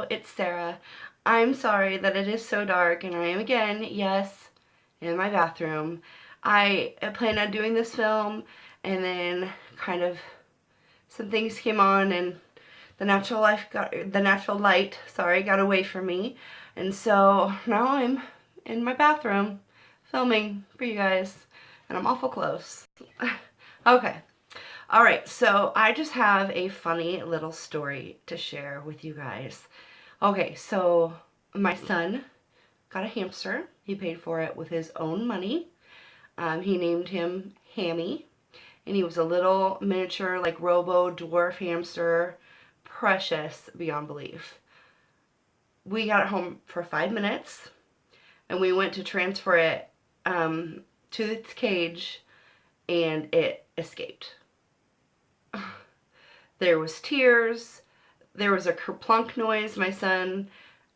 Hello, it's Sarah. I'm sorry that it is so dark and I am again, yes, in my bathroom. I planned on doing this film and then kind of some things came on and the natural light, sorry, got away from me. And so now I'm in my bathroom filming for you guys and I'm awful close. Okay. Alright, so I just have a funny little story to share with you guys. Okay, so my son got a hamster. He paid for it with his own money. He named him Hammy, and he was a little miniature, like robo dwarf hamster. Precious beyond belief. We got it home for 5 minutes, and we went to transfer it to its cage, and it escaped. There was tears. There was a kerplunk noise. My son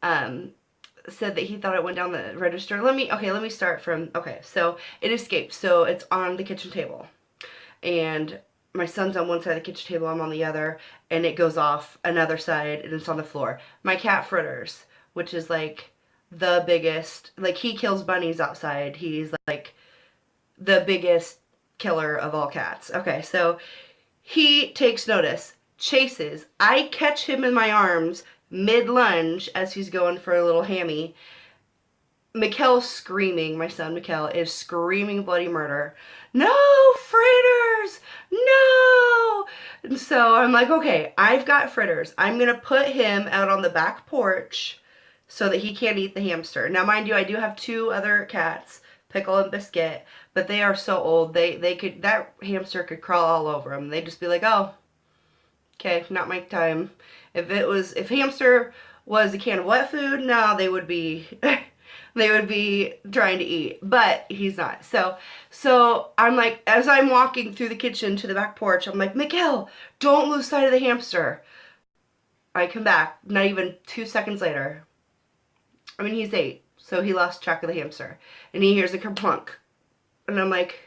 said that he thought it went down the register. Let me start from, so it escaped. So it's on the kitchen table. And my son's on one side of the kitchen table, I'm on the other, and it goes off another side and it's on the floor. My cat Fritters, which is like the biggest, like he kills bunnies outside. He's like the biggest killer of all cats. Okay, so he takes notice, chases. I catch him in my arms mid-lunge as he's going for a little hammy. Mikkel's screaming, my son Mikkel is screaming bloody murder. No, Fritters! No! And so I'm like, okay, I've got Fritters. I'm going to put him out on the back porch so that he can't eat the hamster. Now, mind you, I do have two other cats, Pickle and Biscuit, but they are so old, that hamster could crawl all over them. They'd just be like, oh, okay, not my time. If hamster was a can of wet food, no, they would be they would be trying to eat, but he's not. So I'm like, as I'm walking through the kitchen to the back porch, I'm like, Mikkel, don't lose sight of the hamster. I come back, not even 2 seconds later. I mean, he's 8, so he lost track of the hamster, and he hears a kerplunk, and I'm like,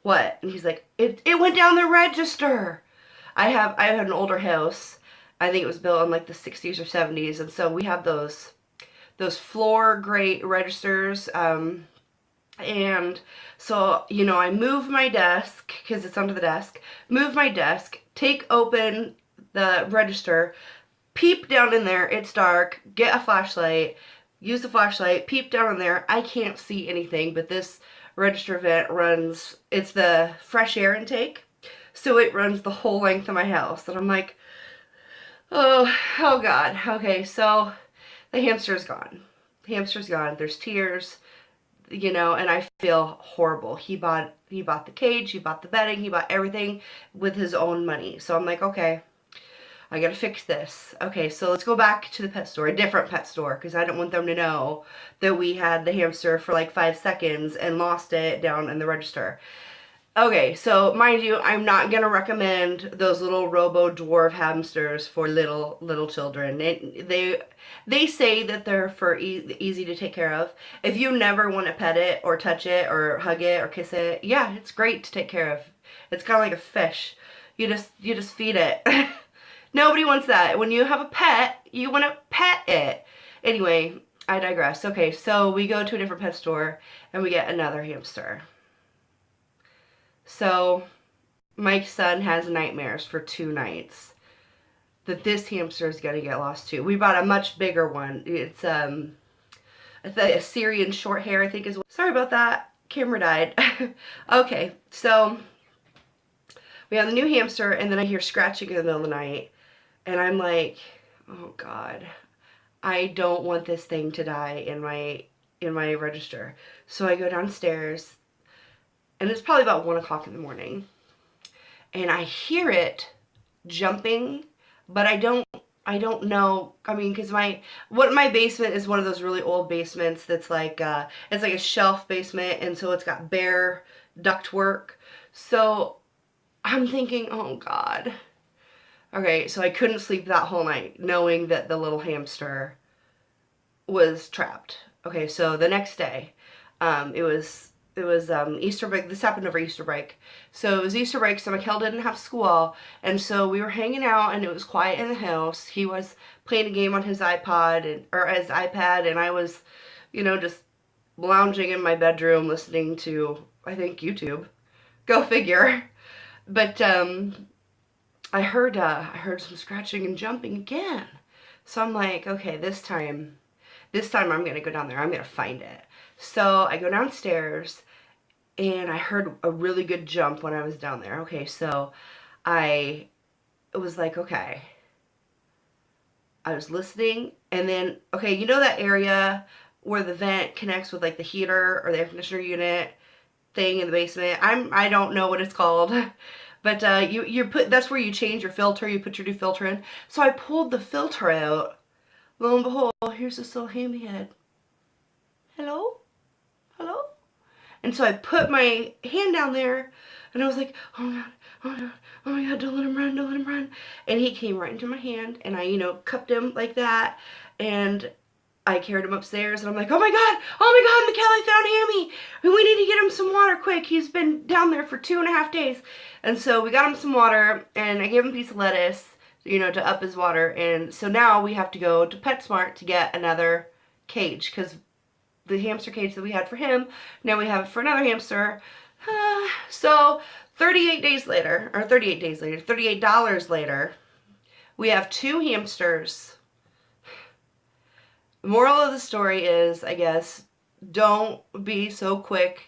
what? And he's like, it went down the register. I have an older house. I think it was built in like the 60s or 70s, and so we have those floor grate registers. And so, I move my desk because it's under the desk. Move my desk, take open the register, peep down in there. It's dark. Get a flashlight. Use the flashlight. Peep down in there. I can't see anything, but this register vent runs. It's the fresh air intake. So it runs the whole length of my house. And I'm like, oh God. Okay, so the hamster's gone. The hamster's gone. There's tears, and I feel horrible. He bought the cage, he bought the bedding, he bought everything with his own money. So I'm like, okay, I gotta fix this. Okay, so let's go back to the pet store, a different pet store, because I don't want them to know that we had the hamster for like 5 seconds and lost it down in the register. Okay, so mind you, I'm not gonna recommend those little robo dwarf hamsters for little children. They say that they're for easy to take care of. If you never want to pet it or touch it or hug it or kiss it, yeah, it's great to take care of. It's kind of like a fish. You just feed it. Nobody wants that. When you have a pet, you want to pet it. Anyway, I digress. Okay, so we go to a different pet store and we get another hamster. So my son has nightmares for 2 nights that this hamster is going to get lost too. We bought a much bigger one. It's the Assyrian short hair, I think is what. Sorry about that. Camera died. Okay, so we have the new hamster, and then I hear scratching in the middle of the night, and I'm like, oh God, I don't want this thing to die in my register. So I go downstairs, and it's probably about 1 o'clock in the morning, and I hear it jumping, but I don't know. I mean, because my basement is one of those really old basements that's like it's like a shelf basement, and so it's got bare ductwork. So I'm thinking, oh God. Okay, so I couldn't sleep that whole night knowing that the little hamster was trapped. Okay, so the next day, it was Easter break. This happened over Easter break. So it was Easter break, so Mikhail didn't have school. And so we were hanging out, and it was quiet in the house. He was playing a game on his or his iPad, and I was, just lounging in my bedroom listening to, I think, YouTube. Go figure. But I heard some scratching and jumping again. So I'm like, okay, this time I'm gonna go down there. I'm gonna find it. So I go downstairs, and I heard a really good jump when I was down there. Okay, so I was like, okay. I was listening, and then, okay, you know that area where the vent connects with like the heater or the air conditioner unit thing in the basement? I don't know what it's called. But you put, that's where you change your filter, you put your new filter in. So I pulled the filter out. Lo and behold, here's this little hammy head. Hello? Hello? And so I put my hand down there, and I was like, oh my god, oh my god, oh my god, don't let him run, don't let him run. And he came right into my hand, and I, cupped him like that, and I carried him upstairs, and I'm like, oh my god, Mikhail, I found Hammy. We need to get him some water quick. He's been down there for 2.5 days. And so we got him some water, and I gave him a piece of lettuce, to up his water. And so now we have to go to PetSmart to get another cage, because the hamster cage that we had for him, now we have it for another hamster. So $38 later, we have 2 hamsters. The moral of the story is, I guess, don't be so quick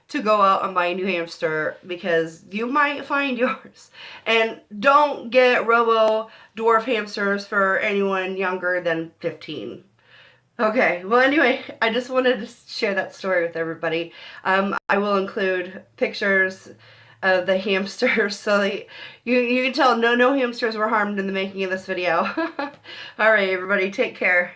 to go out and buy a new hamster, because you might find yours. And don't get Robo dwarf hamsters for anyone younger than 15. Okay, well anyway, I just wanted to share that story with everybody. I will include pictures of the hamsters so that you can tell no hamsters were harmed in the making of this video. Alright everybody, take care.